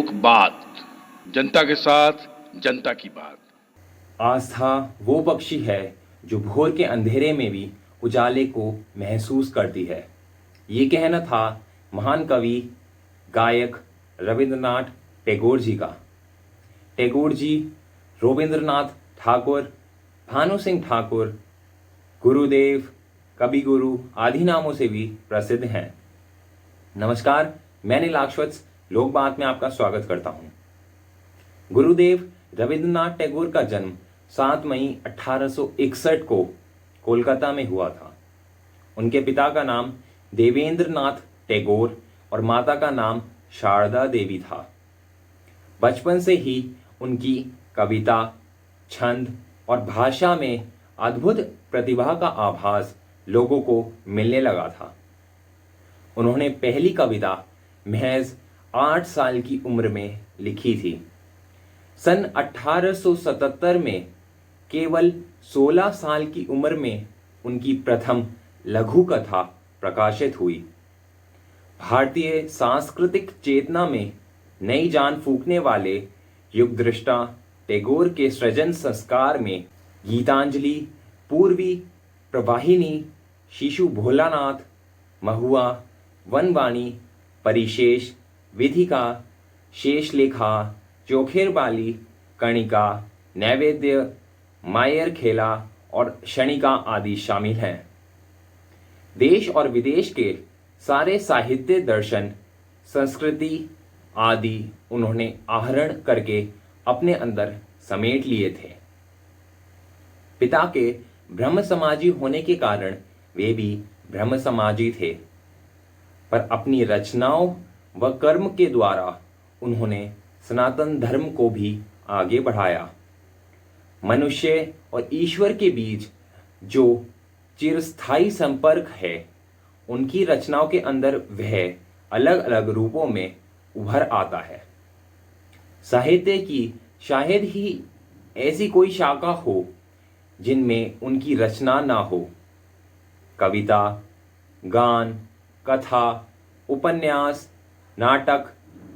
लोक बात, जनता के साथ जनता की बात। आस्था वो पक्षी है जो भोर के अंधेरे में भी उजाले को महसूस करती है। ये कहना था महान कवि गायक रविंद्रनाथ टैगोर जी का। टैगोर जी रविंद्रनाथ ठाकुर, भानु सिंह ठाकुर, गुरुदेव, कवि गुरु आदि नामों से भी प्रसिद्ध हैं। नमस्कार, मैं नील आश्वत्स लोक बात में आपका स्वागत करता हूं। गुरुदेव रविंद्रनाथ टैगोर का जन्म 7 मई 1861 को कोलकाता में हुआ था। उनके पिता का नाम देवेंद्र नाथ टैगोर और माता का नाम शारदा देवी था। बचपन से ही उनकी कविता, छंद और भाषा में अद्भुत प्रतिभा का आभास लोगों को मिलने लगा था। उन्होंने पहली कविता महज 8 साल की उम्र में लिखी थी। सन 1877 में केवल 16 साल की उम्र में उनकी प्रथम लघु कथा प्रकाशित हुई। भारतीय सांस्कृतिक चेतना में नई जान फूंकने वाले युगदृष्टा टैगोर के सृजन संस्कार में गीतांजलि, पूर्वी, प्रवाहिनी, शिशु भोलानाथ, महुआ, वनवाणी, परिशेष, विधिका, शेषलेखा, चोखेरबाली, कणिका, नैवेद्य, मायर खेला और क्षणिका आदि शामिल हैं। देश और विदेश के सारे साहित्य, दर्शन, संस्कृति आदि उन्होंने आहरण करके अपने अंदर समेट लिए थे। पिता के ब्रह्म समाजी होने के कारण वे भी ब्रह्म समाजी थे, पर अपनी रचनाओं व कर्म के द्वारा उन्होंने सनातन धर्म को भी आगे बढ़ाया। मनुष्य और ईश्वर के बीच जो चिरस्थायी संपर्क है, उनकी रचनाओं के अंदर वह अलग अलग रूपों में उभर आता है। साहित्य की शायद ही ऐसी कोई शाखा हो जिनमें उनकी रचना ना हो। कविता, गान, कथा, उपन्यास, नाटक,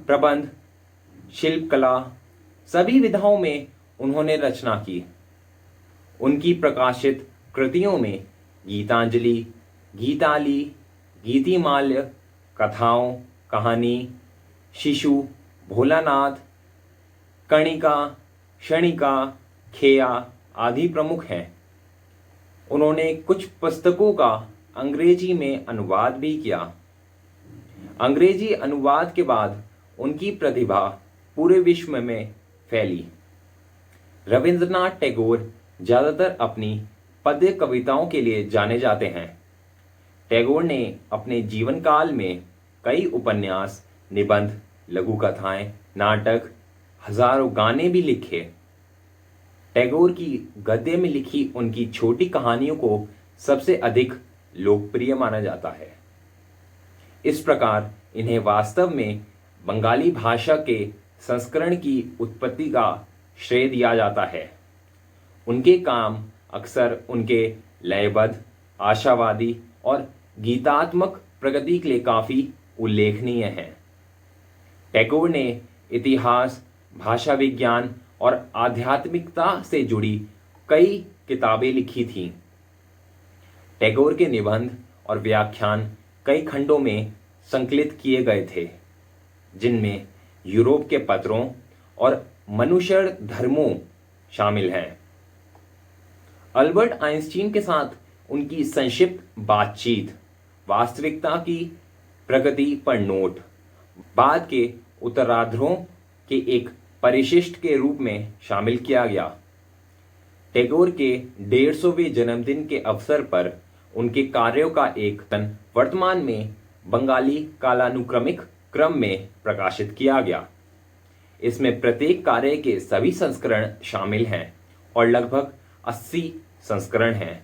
प्रबंध, शिल्पकला सभी विधाओं में उन्होंने रचना की। उनकी प्रकाशित कृतियों में गीतांजलि, गीताली, गीतिमाल्य, कथाओं, कहानी, शिशु भोलानाथ, कणिका, क्षणिका, खेया आदि प्रमुख हैं। उन्होंने कुछ पुस्तकों का अंग्रेजी में अनुवाद भी किया। अंग्रेजी अनुवाद के बाद उनकी प्रतिभा पूरे विश्व में फैली। रविंद्रनाथ टैगोर ज़्यादातर अपनी पद्य कविताओं के लिए जाने जाते हैं। टैगोर ने अपने जीवन काल में कई उपन्यास, निबंध, लघु कथाएं, नाटक, हजारों गाने भी लिखे। टैगोर की गद्य में लिखी उनकी छोटी कहानियों को सबसे अधिक लोकप्रिय माना जाता है। इस प्रकार इन्हें वास्तव में बंगाली भाषा के संस्करण की उत्पत्ति का श्रेय दिया जाता है। उनके काम अक्सर उनके लयबद्ध, आशावादी और गीतात्मक प्रगति के लिए काफ़ी उल्लेखनीय हैं। टैगोर ने इतिहास, भाषा विज्ञान और आध्यात्मिकता से जुड़ी कई किताबें लिखी थीं। टैगोर के निबंध और व्याख्यान कई खंडों में संकलित किए गए थे, जिनमें यूरोप के पत्रों और मनुष्य धर्मों शामिल हैं। अल्बर्ट आइंस्टीन के साथ उनकी संक्षिप्त बातचीत, वास्तविकता की प्रगति पर नोट, बाद के उत्तरार्धों के एक परिशिष्ट के रूप में शामिल किया गया। टैगोर के 150वें जन्मदिन के अवसर पर उनके कार्यों का एक तन वर्तमान में बंगाली कालानुक्रमिक क्रम में प्रकाशित किया गया। इसमें प्रत्येक कार्य के सभी संस्करण शामिल हैं और लगभग 80 संस्करण हैं।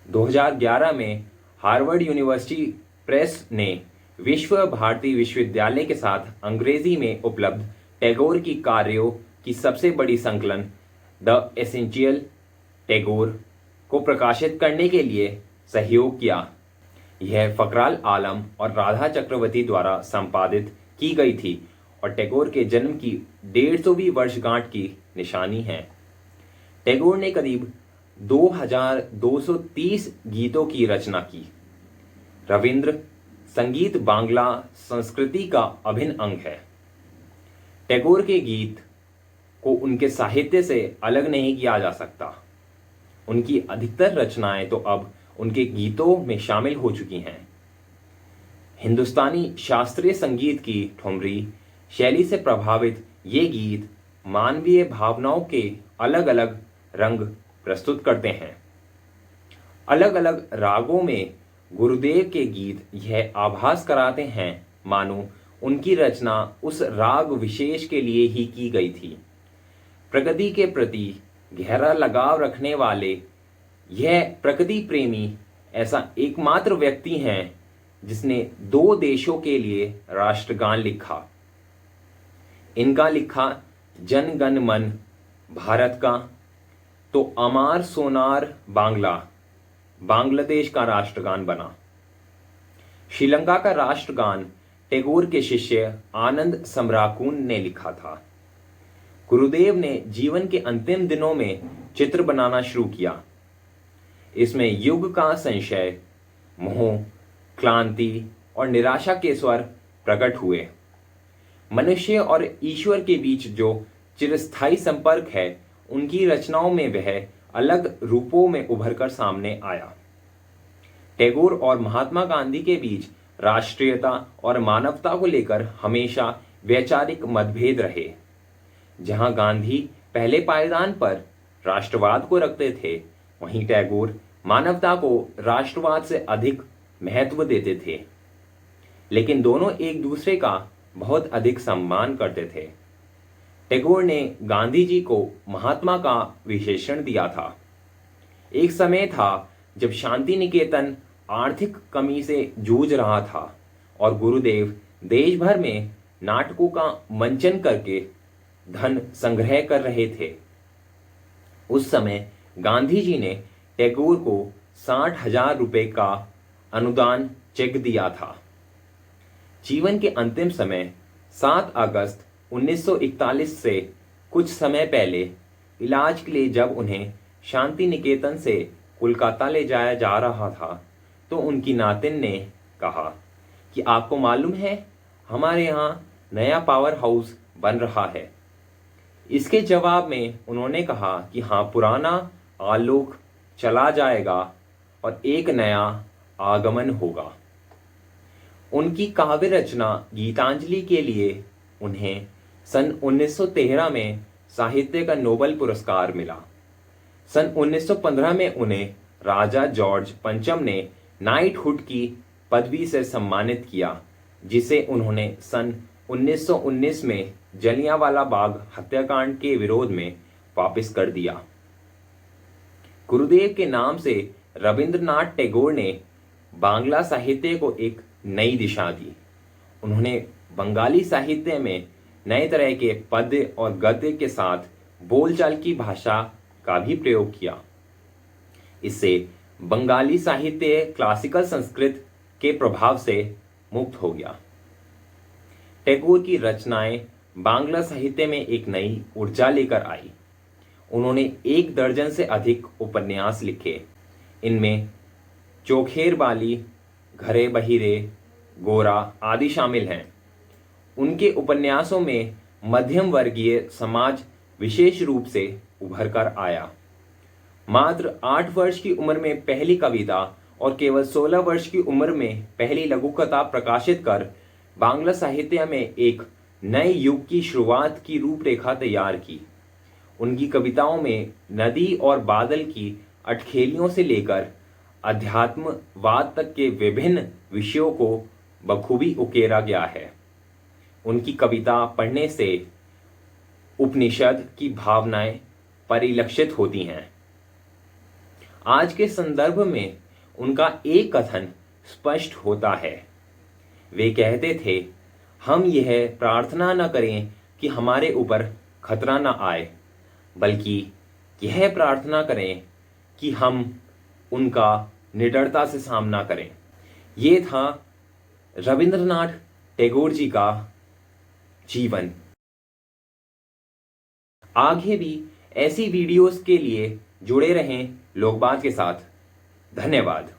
2011 में हार्वर्ड यूनिवर्सिटी प्रेस ने विश्व भारती विश्वविद्यालय के साथ अंग्रेजी में उपलब्ध टैगोर की कार्यों की सबसे बड़ी संकलन द एसेंशियल टैगोर को प्रकाशित करने के लिए सहयोग किया। यह फकराल आलम और राधा चक्रवर्ती द्वारा संपादित की गई थी और टैगोर के जन्म की 150वीं वर्षगांठ की निशानी है। टैगोर ने करीब 2230 गीतों की रचना की। रविंद्र संगीत बांग्ला संस्कृति का अभिन्न अंग है। टैगोर के गीत को उनके साहित्य से अलग नहीं किया जा सकता। उनकी अधिकतर रचनाएं तो अब उनके गीतों में शामिल हो चुकी हैं। हिंदुस्तानी शास्त्रीय संगीत की ठुमरी शैली से प्रभावित ये गीत मानवीय भावनाओं के अलग अलग रंग प्रस्तुत करते हैं। अलग अलग रागों में गुरुदेव के गीत यह आभास कराते हैं मानो उनकी रचना उस राग विशेष के लिए ही की गई थी। प्रकृति के प्रति गहरा लगाव रखने वाले यह प्रकृति प्रेमी ऐसा एकमात्र व्यक्ति हैं जिसने 2 देशों के लिए राष्ट्रगान लिखा। इनका लिखा जन गण मन भारत का तो अमार सोनार बांग्लादेश का राष्ट्रगान बना। श्रीलंका का राष्ट्रगान टैगोर के शिष्य आनंद समराकुन ने लिखा था। गुरुदेव ने जीवन के अंतिम दिनों में चित्र बनाना शुरू किया। इसमें युग का संशय, मोह, क्लांति और निराशा के स्वर प्रकट हुए। मनुष्य और ईश्वर के बीच जो चिरस्थायी संपर्क है उनकी रचनाओं में वह अलग रूपों में उभरकर सामने आया। टैगोर और महात्मा गांधी के बीच राष्ट्रीयता और मानवता को लेकर हमेशा वैचारिक मतभेद रहे। जहां गांधी पहले पायदान पर राष्ट्रवाद को रखते थे, वहीं टैगोर मानवता को राष्ट्रवाद से अधिक महत्व देते थे। लेकिन दोनों एक दूसरे का बहुत अधिक सम्मान करते थे। टैगोर ने गांधी जी को महात्मा का विशेषण दिया था। एक समय था जब शांति निकेतन आर्थिक कमी से जूझ रहा था और गुरुदेव देश भर में नाटकों का मंचन करके धन संग्रह कर रहे थे। उस समय गांधी जी ने टैगोर को 60,000 रुपए का अनुदान चेक दिया था। जीवन के अंतिम समय 7 अगस्त 1941 से कुछ समय पहले इलाज के लिए जब उन्हें शांति निकेतन से कोलकाता ले जाया जा रहा था तो उनकी नातिन ने कहा कि आपको मालूम है हमारे यहाँ नया पावर हाउस बन रहा है। इसके जवाब में उन्होंने कहा कि हाँ, पुराना आलोक चला जाएगा और एक नया आगमन होगा। उनकी काव्य रचना गीतांजलि के लिए उन्हें सन 1913 में साहित्य का नोबेल पुरस्कार मिला। सन 1915 में उन्हें राजा जॉर्ज पंचम ने नाइटहुड की पदवी से सम्मानित किया, जिसे उन्होंने सन 1919 में जलियांवाला बाग हत्याकांड के विरोध में वापस कर दिया। गुरुदेव के नाम से रविंद्रनाथ टैगोर ने बांग्ला साहित्य को एक नई दिशा दी। उन्होंने बंगाली साहित्य में नए तरह के पद्य और गद्य के साथ बोलचाल की भाषा का भी प्रयोग किया। इससे बंगाली साहित्य क्लासिकल संस्कृत के प्रभाव से मुक्त हो गया। टैगोर की रचनाएं बांग्ला साहित्य में एक नई ऊर्जा लेकर आई। उन्होंने 1 दर्जन से अधिक उपन्यास लिखे। इनमें चोखेर बाली, घरे बहिरे, गोरा आदि शामिल हैं। उनके उपन्यासों में मध्यम वर्गीय समाज विशेष रूप से उभर कर आया। मात्र 8 वर्ष की उम्र में पहली कविता और केवल 16 वर्ष की उम्र में पहली लघुकथा प्रकाशित कर बांग्ला साहित्य में एक नए युग की शुरुआत की रूपरेखा तैयार की। उनकी कविताओं में नदी और बादल की अटखेलियों से लेकर अध्यात्मवाद तक के विभिन्न विषयों को बखूबी उकेरा गया है। उनकी कविता पढ़ने से उपनिषद की भावनाएं परिलक्षित होती हैं। आज के संदर्भ में उनका एक कथन स्पष्ट होता है। वे कहते थे, हम यह प्रार्थना न करें कि हमारे ऊपर खतरा न आए, बल्कि यह प्रार्थना करें कि हम उनका निडरता से सामना करें। ये था रविंद्रनाथ टैगोर जी का जीवन। आगे भी ऐसी वीडियोस के लिए जुड़े रहें लोकबात के साथ। धन्यवाद।